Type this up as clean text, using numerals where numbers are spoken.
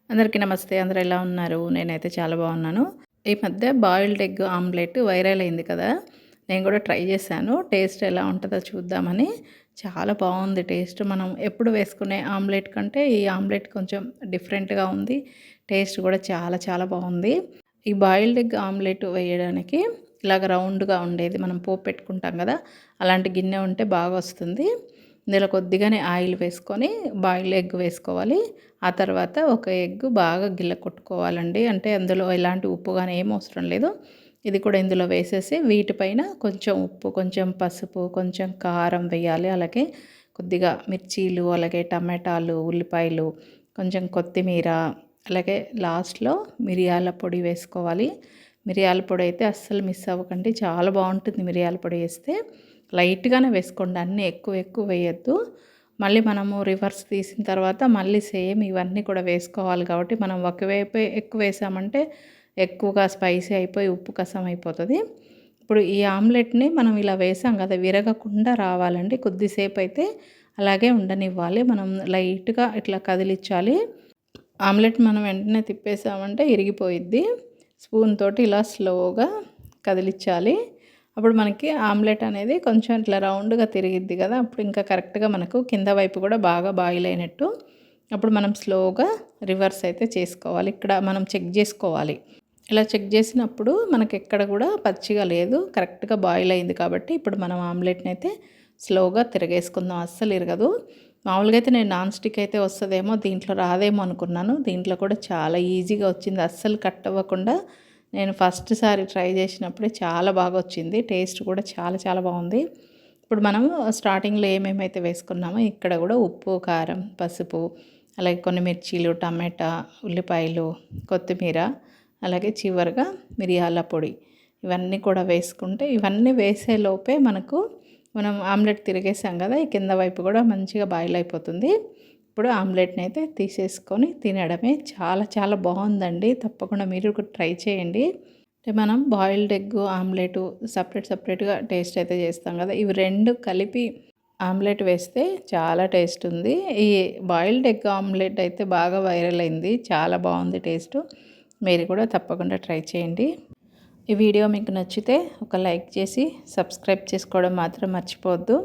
అందరికీ నమస్తే. అందరూ ఎలా ఉన్నారు? నేనైతే చాలా బాగున్నాను. ఈ మధ్య బాయిల్డ్ ఎగ్ ఆమ్లెట్ వైరల్ అయింది కదా! నేను కూడా ట్రై చేశాను. టేస్ట్ ఎలా ఉంటదో చూద్దామని. చాలా బాగుంది టేస్ట్. మనం ఎప్పుడు వేసుకునే ఆమ్లెట్ కంటే ఈ ఆమ్లెట్ కొంచెం డిఫరెంట్‌గా ఉంది. టేస్ట్ కూడా చాలా చాలా బాగుంది. ఈ బాయిల్డ్ ఎగ్ ఆమ్లెట్ వేయడానికి ఇలాగ రౌండ్‌గా ఉండేది మనం పోపు పెట్టుకుంటాం కదా! అలాంటి గిన్నె ఉంటే బాగా వస్తుంది. ఇందులో కొద్దిగానే ఆయిల్ వేసుకొని బాయిల్డ్ ఎగ్ వేసుకోవాలి. ఆ తర్వాత ఒక ఎగ్ బాగా గిల్ల కొట్టుకోవాలండి. అంటే అందులో ఎలాంటి ఉప్పు గాని ఏం అవసరం లేదు. ఇది కూడా ఇందులో వేసేసి వీటిపైన కొంచెం ఉప్పు, కొంచెం పసుపు, కొంచెం కారం వేయాలి. అలాగే కొద్దిగా మిర్చీలు, అలాగే టమాటాలు, ఉల్లిపాయలు, కొంచెం కొత్తిమీర, అలాగే లాస్ట్‌లో మిరియాల పొడి వేసుకోవాలి. మిరియాల పొడి అయితే అస్సలు మిస్ అవ్వకండి. చాలా బాగుంటుంది మిరియాల పొడి వేస్తే. లైట్‌గానే వేసుకోండి. అన్నీ ఎక్కువ ఎక్కువ వేయొద్దు. మళ్ళీ మనము రివర్స్ తీసిన తర్వాత మళ్ళీ సేమ్ ఇవన్నీ కూడా వేసుకోవాలి కాబట్టి మనం ఒకవైపే ఎక్కువ వేసామంటే ఎక్కువగా స్పైసీ అయిపోయి ఉప్పు కసం అయిపోతుంది. ఇప్పుడు ఈ ఆమ్లెట్‌ని మనం ఇలా వేసాం కదా! విరగకుండా రావాలండి. కొద్దిసేపు అయితే అలాగే ఉండనివ్వాలి. మనం లైట్‌గా ఇట్లా కదిలించాలి. ఆమ్లెట్ మనం వెంటనే తిప్పేసామంటే ఇరిగిపోయిద్ది. స్పూన్ తోటి ఇలా స్లోగా కదిలించాలి. అప్పుడు మనకి ఆమ్లెట్ అనేది కొంచెం ఇట్లా రౌండ్‌గా తిరిగిద్ది కదా! అప్పుడు ఇంకా కరెక్ట్‌గా మనకు కింద వైపు కూడా బాగా బాయిల్ అయినట్టు. అప్పుడు మనం స్లోగా రివర్స్ అయితే చేసుకోవాలి. ఇక్కడ మనం చెక్ చేసుకోవాలి. ఇలా చెక్ చేసినప్పుడు మనకెక్కడ కూడా పచ్చిగా లేదు. కరెక్ట్‌గా బాయిల్ అయింది కాబట్టి ఇప్పుడు మనం ఆమ్లెట్‌ని అయితే స్లోగా తిరగేసుకుందాం. అస్సలు ఇరగదు. మామూలుగా అయితే నేను నాన్ స్టిక్ అయితే వస్తదేమో, దీంట్లో రాదేమో అనుకున్నాను. దీంట్లో కూడా చాలా ఈజీగా వచ్చింది. అస్సలు కట్ అవ్వకుండా నేను ఫస్ట్ సారి ట్రై చేసినప్పుడే చాలా బాగా వచ్చింది. టేస్ట్ కూడా చాలా చాలా బాగుంది. ఇప్పుడు మనము స్టార్టింగ్‌లో ఏమేమైతే వేసుకున్నామో ఇక్కడ కూడా ఉప్పు, కారం, పసుపు, అలాగే కొన్ని మిర్చీలు, టమాటా, ఉల్లిపాయలు, కొత్తిమీర, అలాగే చివరగా మిరియాల పొడి ఇవన్నీ కూడా వేసుకుంటే ఇవన్నీ వేసేలోపే మనం ఆమ్లెట్ తిరిగేసాం కదా! ఈ కింద వైపు కూడా మంచిగా బాయిల్ అయిపోతుంది. ఇప్పుడు ఆమ్లెట్‌ని అయితే తీసేసుకొని తినడమే. చాలా చాలా బాగుందండి. తప్పకుండా మీరు కూడా ట్రై చేయండి. అంటే మనం బాయిల్డ్ ఎగ్ ఆమ్లెటు సపరేట్‌గా టేస్ట్ అయితే చేస్తాం కదా! ఇవి 2 కలిపి ఆమ్లెట్ వేస్తే చాలా టేస్ట్ ఉంది. ఈ బాయిల్డ్ ఎగ్ ఆమ్లెట్ అయితే బాగా వైరల్ అయింది. చాలా బాగుంది టేస్టు. మీరు కూడా తప్పకుండా ట్రై చేయండి. ఈ వీడియో మీకు నచ్చితే ఒక లైక్ చేసి సబ్స్క్రైబ్ చేసుకోవడం మాత్రం మర్చిపోవద్దు.